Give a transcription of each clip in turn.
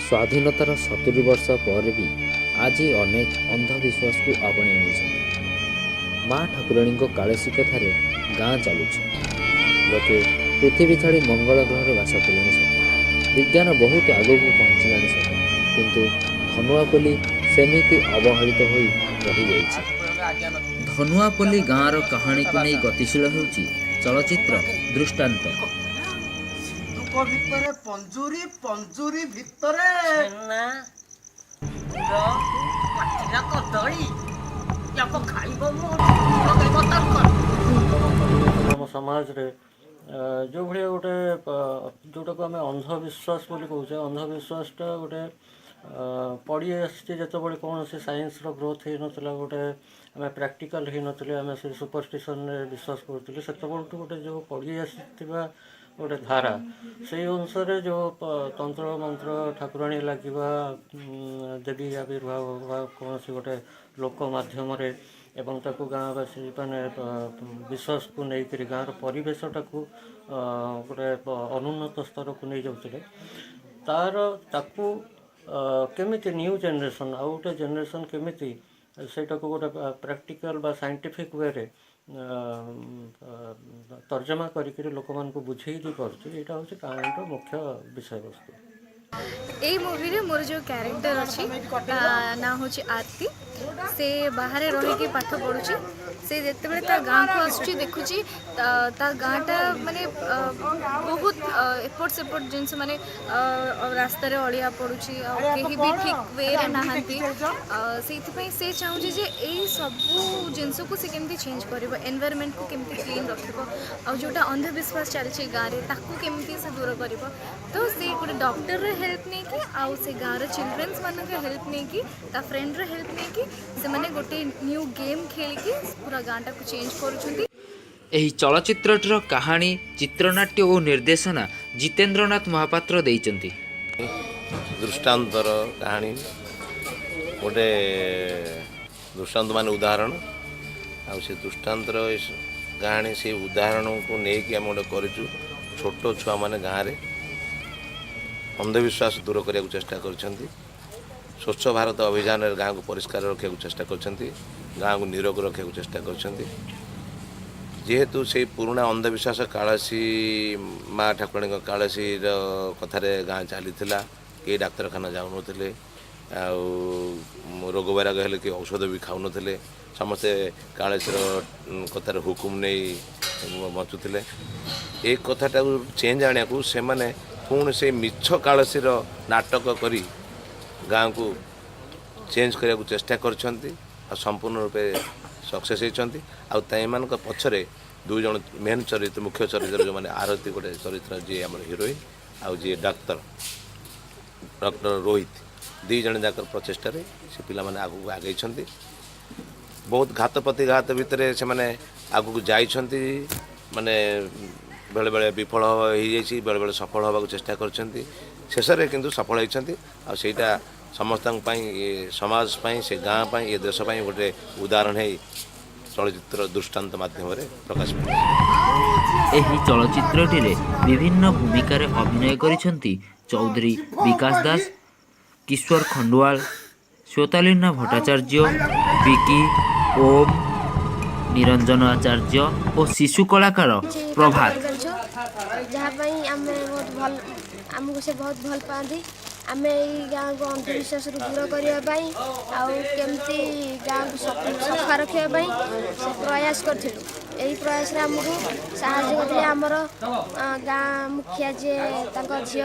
स्वाधीनतार 70 वर्ष पर भी आज अनेक अंधविश्वास को आपणे नहीं माँ ठाकुराणी कालेसी कथार गाँ चलुଛି लोके पृथ्वी छाड़ी मंगल ग्रह बास कले सत विज्ञान बहुत आग को पहुँचला सत किंतु धनुआपल्ली सेमिति अवहेलित हो रही जाइछि। धनुआपल्ली गाँवर कहानी को नहीं गतिशील होउछि चलचित्र दृष्टांत। भितरे पंजुरी पंजुरी भितरे ना पाटिला कदली याको खाइबो मो लगेबो तक ଆମ ସମାଜରେ ଯେଉଁଭଳିଆ ଗୋଟେ ଯେଉଁଟାକୁ ଆମେ ଅନ୍ଧବିଶ୍ୱାସ ବୋଲି କହୁଛେ ଅନ୍ଧବିଶ୍ୱାସଟା ଗୋଟେ ପଢ଼ି ଆସିଛି ଯେତେବେଳେ କୌଣସି ସାଇନ୍ସର ଗ୍ରୋଥ୍ ହେଇନଥିଲା ଗୋଟେ ଆମେ ପ୍ରାକ୍ଟିକାଲ୍ ହେଇନଥିଲେ ଆମେ ସେ ସୁପରଷ୍ଟିସନରେ ବିଶ୍ୱାସ କରୁଥିଲେ ସେତେବେଳଠୁ ଗୋଟେ ଯେଉଁ ପଢ଼ି ଆସିଥିବା ଗୋଟେ ଧାରା ସେଇ ଅନୁସାରେ ଯେଉଁ ତନ୍ତ୍ର ମନ୍ତ୍ର ଠାକୁରାଣୀ ଲାଗିବା ଦେବୀ ଆବିର୍ଭାବ ବା କୌଣସି ଗୋଟେ ଲୋକ ମାଧ୍ୟମରେ ଏବଂ ତାକୁ ଗାଁବାସୀ ମାନେ ବିଶ୍ୱାସକୁ ନେଇକରି ଗାଁର ପରିବେଶଟାକୁ ଗୋଟେ ଅନୁନ୍ନତ ସ୍ତରକୁ ନେଇଯାଉଥିଲେ ତାକୁ କେମିତି ନ୍ୟୁ ଜେନେରେସନ୍ ଆଉ ଗୋଟେ ଜେନେରେସନ୍ କେମିତି ସେଇଟାକୁ ଗୋଟେ ପ୍ରାକ୍ଟିକାଲ୍ ବା ସାଇଣ୍ଟିଫିକ୍ ୱେରେ ତର୍ଜମା କରିକି ଲୋକମାନଙ୍କୁ ବୁଝେଇ ଦେଇପାରୁଛି ଏଇଟା ହେଉଛି କାହାଣୀର ମୁଖ୍ୟ ବିଷୟବସ୍ତୁ। এই মুভিরে মোর যে ক্যারেক্टर অছি না হচ্ছে আরতি সে বাহারে রহিকি পাঠ পড়ুছি সে যেতবে তা গাঁ কু আসুচি দেখুছি তা গাঁটা মানে বহুত এপট সেপট জিনিস মানে রাস্তায় অলিয়া পড়ুছি কেহি বি ঠিক ওয়েরে নাহান্তি সেইপাই সে চাহুছি যে এই সবু জিনিসকু সে কেমতি চেঞ্জ করব এনভায়রনমেন্ট কু কেমতি ক্লিন রখিব আউটা अंधविश्वास चलছে গাঁরে তাকু কেমতি সে দূর করব তো সে গোটে ডক্टर हेल्प नहीं कि आउ से गाँव चिल्ड्रेन्स मान हेल्प नहीं कि ता फ्रेंड हेल्प नहीं कि से माने गोटे न्यू गेम खेलिकी पूरा गाँटा को चेंज करुछंती। ଏହି ଚଳଚ୍ଚିତ୍ରଟିର କାହାଣୀ ଚିତ୍ରନାଟ୍ୟ ଓ ନିର୍ଦ୍ଦେଶନା ଜିତେନ୍ଦ୍ରନାଥ ମହାପାତ୍ର ଦେଇଛନ୍ତି। ଦୃଷ୍ଟାନ୍ତର କାହାଣୀ ଗୋଟେ ଦୃଷ୍ଟାନ୍ତ ମାନେ ଉଦାହରଣ ଆଉ ସେ ଦୃଷ୍ଟାନ୍ତର କାହାଣୀ ସେ ଉଦାହରଣକୁ ନେଇକି ଆମେ ଗୋଟେ କରିଛୁ ଛୋଟ ଛୁଆମାନେ ଗାଁରେ अंधविश्वास दूर करने को चेष्टा कर स्वच्छ भारत अभियान गाँव को परिष्कार रखा चेष्टा कर गाँव को निरोग रखा चेष्टा कर जेहेतु से पुराना अंधविश्वास कालसी माँ ठाकुराणी कालसी कथार गाँ चली कई डाक्तरखाना जाऊन रोग बैराग हेल्ले कि औषध भी खाऊ नी समस्ते कालसीर कथार हुकुम नहीं बचुले ये कथाटा चेंज आने को से पुणी से मिछ कालसीर नाटक करी गाँव को चेंज करने को चेष्टा कर संपूर्ण रूपे सक्सेस होती आम पछरे दुई जन मेन चरित्र मुख्य चरित्र जो मैंने आरती गोटे चरित्र जी आम हिरोइन आउ जी डॉक्टर रोहित दी जन जाकर प्रचेषा से पिला माने आगू आगे बहुत घात प्रतिघात भितर से माने आगू जाइछंती माने बेले बेले विफल हो बेले बेले सफल होगा चेष्टा कर शेष में किंतु सफल होती आईटा समस्त समाज से गाँ ये देश गोटे उदाहरण है चलचित्र दृष्टांत माध्यम प्रकाश पाए। ଏହି ଚଳଚ୍ଚିତ୍ରଟିରେ ବିଭିନ୍ନ ଭୂମିକାରେ ଅଭିନୟ କରିଛନ୍ତି ଚୌଧୁରୀ ବିକାଶ ଦାସ, କିଶୋର ଖଣ୍ଡୁଆଳ, ଶ୍ୱେତାଲିନା ଭଟ୍ଟାଚାର୍ଯ୍ୟ, ବିକି, ଓମ୍, निरंजन आचार्य और शिशु कलाकार प्रभात जहाँ आमको से बहुत भल पाती आम गाँव को अंधविश्वास दूर करने आमती गाँव को सफा रखापी से प्रयास करूँ यही प्रयास आमको साहय करते आमर गाँ मुखिया जी झी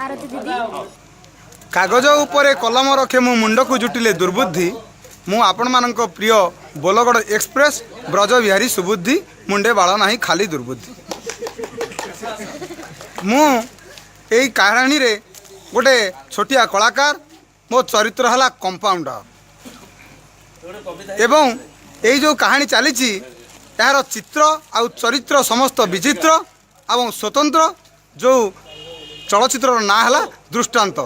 आरती दीदी कागज उपरे कलम रखे मो मुंड को जुटिले दुर्बुद्धि मु आपण मानक प्रिय बोलगड़ एक्सप्रेस ब्रज बिहारी सुबुद्धि मुंडे बाल नहीं खाली दुर्बुद्धि मु यही कहानी रे गोटे छोटिया कलाकार मो चरित्र है कंपाउंडर एवं यही जो कहानी चली यार चित्र आउ चरित्र समस्त विचित्र एवं स्वतंत्र जो चलचित्र ना है दृष्टांत।